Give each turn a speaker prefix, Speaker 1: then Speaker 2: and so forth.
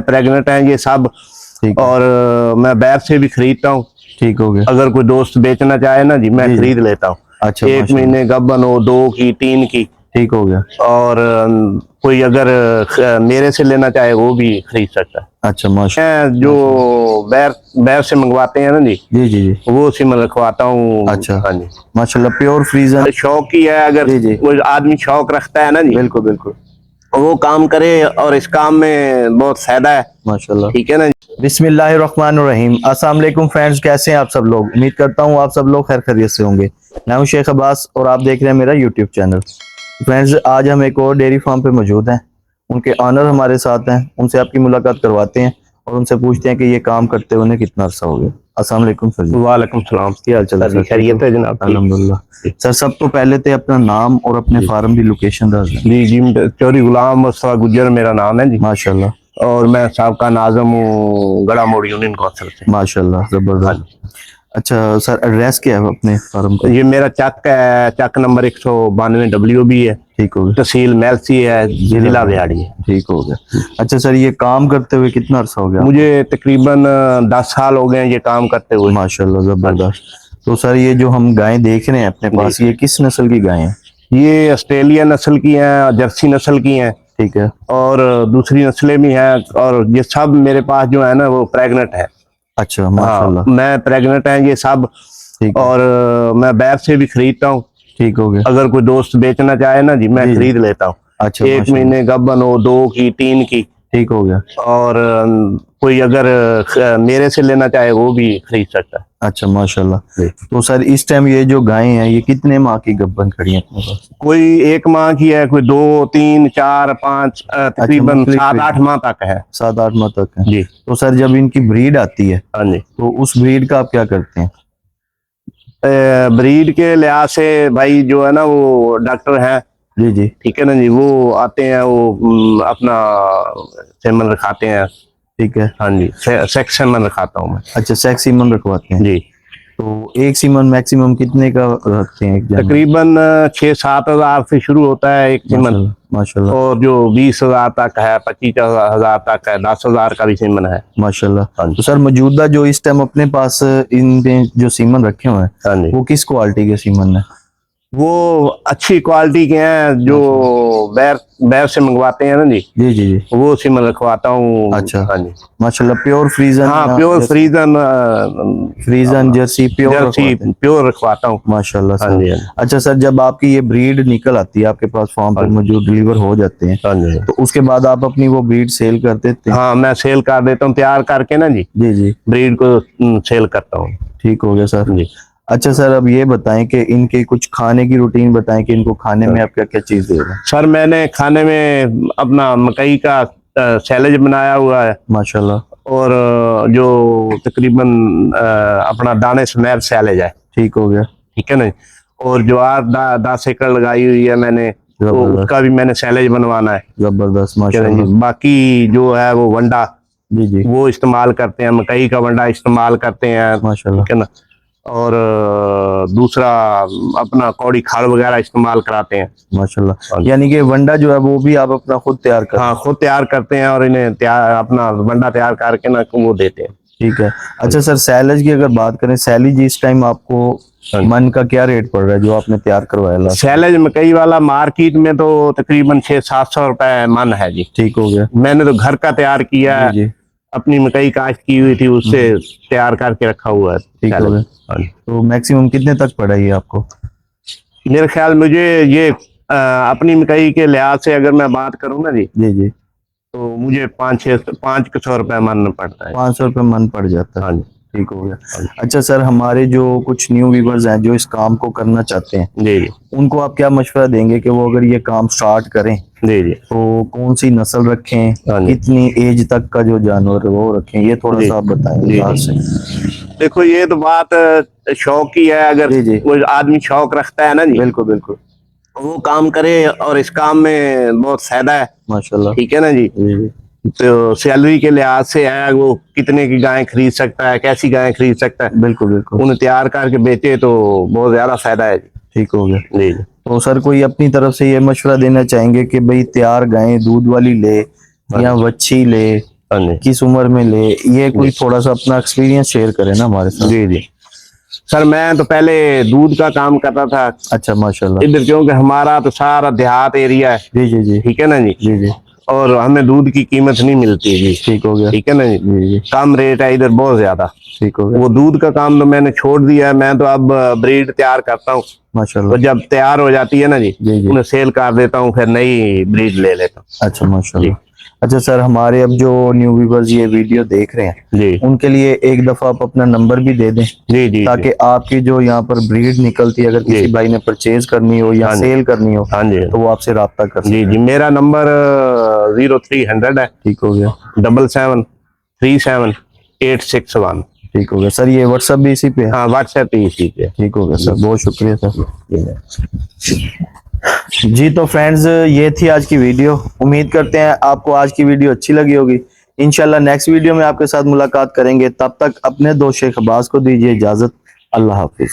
Speaker 1: Pregnant हैं ये सब।
Speaker 2: ठीक
Speaker 1: और मैं बाहर से भी खरीदता हूँ।
Speaker 2: ठीक हो गया।
Speaker 1: अगर कोई दोस्त बेचना चाहे ना जी, मैं खरीद लेता हूँ।
Speaker 2: अच्छा,
Speaker 1: 1 महीने गब्बन हो, 2 की, 3 की।
Speaker 2: ठीक हो गया।
Speaker 1: और कोई अगर मेरे से लेना चाहे वो भी खरीद सकता है।
Speaker 2: अच्छा माशाल्लाह।
Speaker 1: मैं जो बाहर से मंगवाते हैं ना जी,
Speaker 2: जी जी जी।
Speaker 1: वो सिम रखवाता हूँ।
Speaker 2: अच्छा
Speaker 1: हाँ जी,
Speaker 2: माशाल्लाह, प्योर फ्रीजन।
Speaker 1: शौक ही है, अगर
Speaker 2: जी जी,
Speaker 1: कोई आदमी शौक रखता है ना जी,
Speaker 2: बिल्कुल बिल्कुल,
Speaker 1: वो काम करे और इस काम में बहुत फायदा है।
Speaker 2: माशाल्लाह।
Speaker 1: ठीक है ना।
Speaker 2: बिस्मिल्लाहिर्रहमानिर्रहीम। अस्सलाम वालेकुम फ्रेंड्स, कैसे हैं आप सब लोग? उम्मीद करता हूँ आप सब लोग खैर खैरियत से होंगे। मैं हूं शेख अब्बास और आप देख रहे हैं मेरा यूट्यूब चैनल। फ्रेंड्स, आज हम एक और डेयरी फार्म पे मौजूद हैं। उनके ऑनर हमारे साथ हैं, उनसे आपकी मुलाकात करवाते हैं और उनसे पूछते हैं कि ये काम करते हुए कितना अरसा हो गया। अस्सलाम वालेकुम सर जी।
Speaker 1: वालेकुम सलाम।
Speaker 2: क्या हाल चाल है सर?
Speaker 1: खैरियत है जनाब।
Speaker 2: अल्हम्दुलिल्लाह। सर, सब तो पहले तो अपना नाम और अपने फार्म की लोकेशन दस दें।
Speaker 1: जी जी, चौधरी गुलाम मुस्तफा गुज्जर मेरा नाम है जी।
Speaker 2: माशाल्लाह।
Speaker 1: और मैं साबका नाज़िम हूँ गड़ा मोड़ यूनियन कौंसिल से।
Speaker 2: माशाल्लाह,
Speaker 1: हाँ
Speaker 2: जबरदस्त। अच्छा सर, एड्रेस क्या है अपने फार्म का?
Speaker 1: जी, ये मेरा चक है, चक नंबर 192 WB है।
Speaker 2: ठीक हो गया।
Speaker 1: तहसील मेलसी है, जिला बिहाड़ी है।
Speaker 2: ठीक हो गया। अच्छा सर, ये काम करते हुए कितना अरसा हो गया?
Speaker 1: मुझे तकरीबन 10 साल हो गए हैं ये काम करते हुए।
Speaker 2: माशाल्लाह, जबरदस्त। तो सर, ये जो हम गायें देख रहे हैं अपने पास, ये किस नस्ल की गायें हैं?
Speaker 1: ये ऑस्ट्रेलिया नस्ल की हैं, जर्सी नस्ल की हैं।
Speaker 2: ठीक है।
Speaker 1: और दूसरी नस्लें भी हैं, और ये सब मेरे पास जो है ना वो प्रेग्नेंट है।
Speaker 2: अच्छा
Speaker 1: हाँ,
Speaker 2: माशाल्लाह।
Speaker 1: मैं प्रेग्नेंट हैं ये सब।
Speaker 2: ठीक है।
Speaker 1: और मैं बाहर से भी खरीदता हूँ।
Speaker 2: ठीक हो गया।
Speaker 1: अगर कोई दोस्त बेचना चाहे ना जी, मैं खरीद लेता हूँ।
Speaker 2: अच्छा
Speaker 1: 1 महीने गब्बन हो, 2 की, 3 की।
Speaker 2: ठीक हो गया।
Speaker 1: और कोई अगर मेरे से लेना चाहे वो भी खरीद सकता है।
Speaker 2: अच्छा माशाल्लाह। तो सर, इस टाइम ये जो गायें हैं ये कितने माह की गब्बन खड़ी हैं अपने पास?
Speaker 1: कोई 1 माह की है, कोई 2, 3, 4, 5, तकरीबन 7-8 माह तक है।
Speaker 2: 7-8 माह तक है
Speaker 1: जी।
Speaker 2: तो सर, जब इनकी ब्रीड आती है
Speaker 1: हाँ जी,
Speaker 2: तो उस ब्रीड का आप क्या करते हैं?
Speaker 1: ब्रीड के लिहाज से भाई जो है ना वो डॉक्टर हैं।
Speaker 2: जी जी।
Speaker 1: ठीक है ना जी, वो आते हैं, वो अपना सेमन रखाते हैं।
Speaker 2: ठीक है।
Speaker 1: हाँ जी, सेक्स सेमन रखाता हूँ मैं।
Speaker 2: अच्छा, सेक्स सीमन रखवाते हैं
Speaker 1: जी।
Speaker 2: तो एक सीमन मैक्सिमम कितने का रखते हैं एक जानवर?
Speaker 1: तकरीबन 6-7 हज़ार से शुरू होता है एक सीमन।
Speaker 2: माशाल्लाह माशाल्लाह।
Speaker 1: और जो 20,000 तक है, 25,000 तक है, 10,000 का भी सीमन है।
Speaker 2: माशाल्लाह।
Speaker 1: हाँ जी।
Speaker 2: तो सर, मौजूदा जो इस टाइम अपने पास इन जो सीमन रखे हुए हैं,
Speaker 1: हाँ जी,
Speaker 2: वो किस क्वालिटी के सीमन है?
Speaker 1: वो अच्छी क्वालिटी के हैं, जो बाहर से मंगवाते हैं ना जी,
Speaker 2: जी जी जी।
Speaker 1: वो सीमन रखवाता हूँ।
Speaker 2: अच्छा
Speaker 1: हाँ जी।
Speaker 2: माशाल्लाह, प्योर फ्रीजन।
Speaker 1: हाँ, प्योर फ्रीजन,
Speaker 2: फ्रीजन जर्सी प्योर
Speaker 1: जर्सी
Speaker 2: रखवाते हैं।
Speaker 1: प्योर रखवाता हूँ।
Speaker 2: माशाल्लाह
Speaker 1: हाँ
Speaker 2: सर।
Speaker 1: जी, हाँ जी।
Speaker 2: अच्छा सर, जब आपकी ये ब्रीड निकल आती है आपके पास फार्म पर मौजूद, डिलीवर हो जाते हैं,
Speaker 1: हाँ जी।
Speaker 2: तो उसके बाद आप अपनी वो ब्रीड सेल कर देते हैं?
Speaker 1: हाँ, मैं सेल कर देता हूँ, तैयार करके ना जी,
Speaker 2: जी जी।
Speaker 1: ब्रीड को सेल करता हूँ।
Speaker 2: ठीक हो गया सर
Speaker 1: जी।
Speaker 2: अच्छा सर, अब ये बताएं कि इनके कुछ खाने की रूटीन बताएं कि इनको खाने में आप क्या क्या चीज दे रहे हैं?
Speaker 1: सर, मैंने खाने में अपना मकई का सैलेज बनाया हुआ है।
Speaker 2: माशाल्लाह।
Speaker 1: और जो तकरीबन अपना दाने स्नैप सैलेज है।
Speaker 2: ठीक हो गया।
Speaker 1: ठीक है ना। और ज्वार 10 एकड़ लगाई हुई है मैंने, तो उसका भी मैंने सैलेज बनवाना है।
Speaker 2: जबरदस्त
Speaker 1: ठीक है ना जी।
Speaker 2: माशाल्लाह।
Speaker 1: बाकी जो है वो वंडा
Speaker 2: जी जी।
Speaker 1: वो इस्तेमाल करते हैं, मकई का वंडा इस्तेमाल करते हैं।
Speaker 2: माशाल्लाह।
Speaker 1: ठीक है ना। और दूसरा अपना कौड़ी खाल वगैरह इस्तेमाल कराते हैं।
Speaker 2: माशाल्लाह, यानी कि वंडा जो है वो भी आप अपना खुद तैयार करते हैं?
Speaker 1: हाँ, खुद तैयार करते हैं, और इन्हें अपना वंडा तैयार करके ना वो देते हैं।
Speaker 2: ठीक है। अच्छा सर, सैलेज की अगर बात करें, सैलेज इस टाइम आपको मन का क्या रेट पड़ रहा है जो आपने तैयार करवाया लास्ट?
Speaker 1: सैलेज मकई वाला मार्केट में तो तकरीबन 600-700 रुपए मन है जी।
Speaker 2: ठीक हो गया।
Speaker 1: मैंने तो घर का तैयार किया है।
Speaker 2: जी जी।
Speaker 1: अपनी मकई काश्त की हुई थी, उससे तैयार करके रखा हुआ है।
Speaker 2: ठीक हो गया। तो मैक्सिमम कितने तक पड़ा ये आपको?
Speaker 1: मेरे ख्याल मुझे ये अपनी मकई के लिहाज से अगर मैं बात करूँ ना जी,
Speaker 2: जी जी,
Speaker 1: तो मुझे 500 रुपए मन पड़ता है।
Speaker 2: 500 रुपये मन पड़ जाता है।
Speaker 1: हाँ जी।
Speaker 2: ठीक हो गया। अच्छा सर, हमारे जो कुछ न्यू व्यूवर्स हैं जो इस काम को करना चाहते हैं,
Speaker 1: जी जी,
Speaker 2: उनको आप क्या मशवरा देंगे कि वो अगर ये काम स्टार्ट करें
Speaker 1: जी जी,
Speaker 2: तो कौन सी नस्ल रखें, कितनी एज तक का जो जानवर है वो रखें, ये थोड़ा सा आप बताएं से।
Speaker 1: देखो, ये तो बात शौक की है। अगर
Speaker 2: जी जी,
Speaker 1: कोई आदमी शौक रखता है ना जी,
Speaker 2: बिल्कुल बिल्कुल,
Speaker 1: वो काम करे, और इस काम में बहुत फायदा है।
Speaker 2: माशाल्लाह।
Speaker 1: ठीक है ना जी।
Speaker 2: जी,
Speaker 1: तो सैलरी के लिहाज से है, वो कितने की गाय खरीद सकता है, कैसी गाय खरीद सकता है,
Speaker 2: बिल्कुल बिल्कुल,
Speaker 1: उन्हें तैयार करके बेचे तो बहुत ज्यादा फायदा है।
Speaker 2: ठीक हो गया।
Speaker 1: जी।
Speaker 2: तो सर, कोई अपनी तरफ से ये मशवरा देना चाहेंगे कि भाई तैयार गायें दूध वाली ले या वच्छी ले
Speaker 1: हाँ जी
Speaker 2: किस उम्र में ले, ये कोई थोड़ा सा अपना एक्सपीरियंस शेयर करे ना हमारे साथ।
Speaker 1: जी जी। सर मैं तो पहले दूध का काम करता था
Speaker 2: अच्छा माशाल्लाह।
Speaker 1: इधर, क्योंकि हमारा तो सारा देहात एरिया है,
Speaker 2: जी जी जी
Speaker 1: ठीक है ना जी।
Speaker 2: जी जी।
Speaker 1: और हमें दूध की कीमत नहीं मिलती है जी,
Speaker 2: ठीक हो गया।
Speaker 1: ठीक है ना जी।
Speaker 2: जी जी
Speaker 1: कम रेट है इधर बहुत ज्यादा।
Speaker 2: ठीक हो गया।
Speaker 1: वो दूध का काम तो मैंने छोड़ दिया है, मैं तो अब ब्रीड तैयार करता हूँ। तो
Speaker 2: माशाल्लाह।
Speaker 1: जब तैयार हो जाती है ना जी,
Speaker 2: जी जी।
Speaker 1: उन्हें सेल कर देता हूँ, फिर नई ब्रीड ले लेता हूँ।
Speaker 2: अच्छा माशाल्लाह।
Speaker 1: जी।
Speaker 2: अच्छा सर, हमारे अब जो न्यू व्यूवर्स ये वीडियो देख रहे हैं
Speaker 1: जी
Speaker 2: उनके लिए एक दफा आप अपना नंबर भी दे दें,
Speaker 1: जी जी
Speaker 2: ताकि
Speaker 1: जी
Speaker 2: आपकी जो यहाँ पर ब्रीड निकलती है, अगर किसी
Speaker 1: जी।
Speaker 2: भाई ने परचेज करनी हो या
Speaker 1: हाँ जी
Speaker 2: सेल करनी हो
Speaker 1: हाँ जी
Speaker 2: तो वो आपसे रब्ता कर
Speaker 1: जी
Speaker 2: सकते
Speaker 1: जी।
Speaker 2: हैं।
Speaker 1: मेरा नंबर 0300 है,
Speaker 2: ठीक हो गया।
Speaker 1: 77378661।
Speaker 2: ठीक हो गया सर, ये व्हाट्सएप भी इसी पे है।
Speaker 1: हाँ व्हाट्सएप पे इसी पे।
Speaker 2: ठीक हो गया सर, बहुत शुक्रिया सर। जी तो फ्रेंड्स, ये थी आज की वीडियो। उम्मीद करते हैं आपको आज की वीडियो अच्छी लगी होगी। इंशाल्लाह नेक्स्ट वीडियो में आपके साथ मुलाकात करेंगे। तब तक अपने दोस्त शेख अब्बास को दीजिए इजाजत। अल्लाह हाफिज।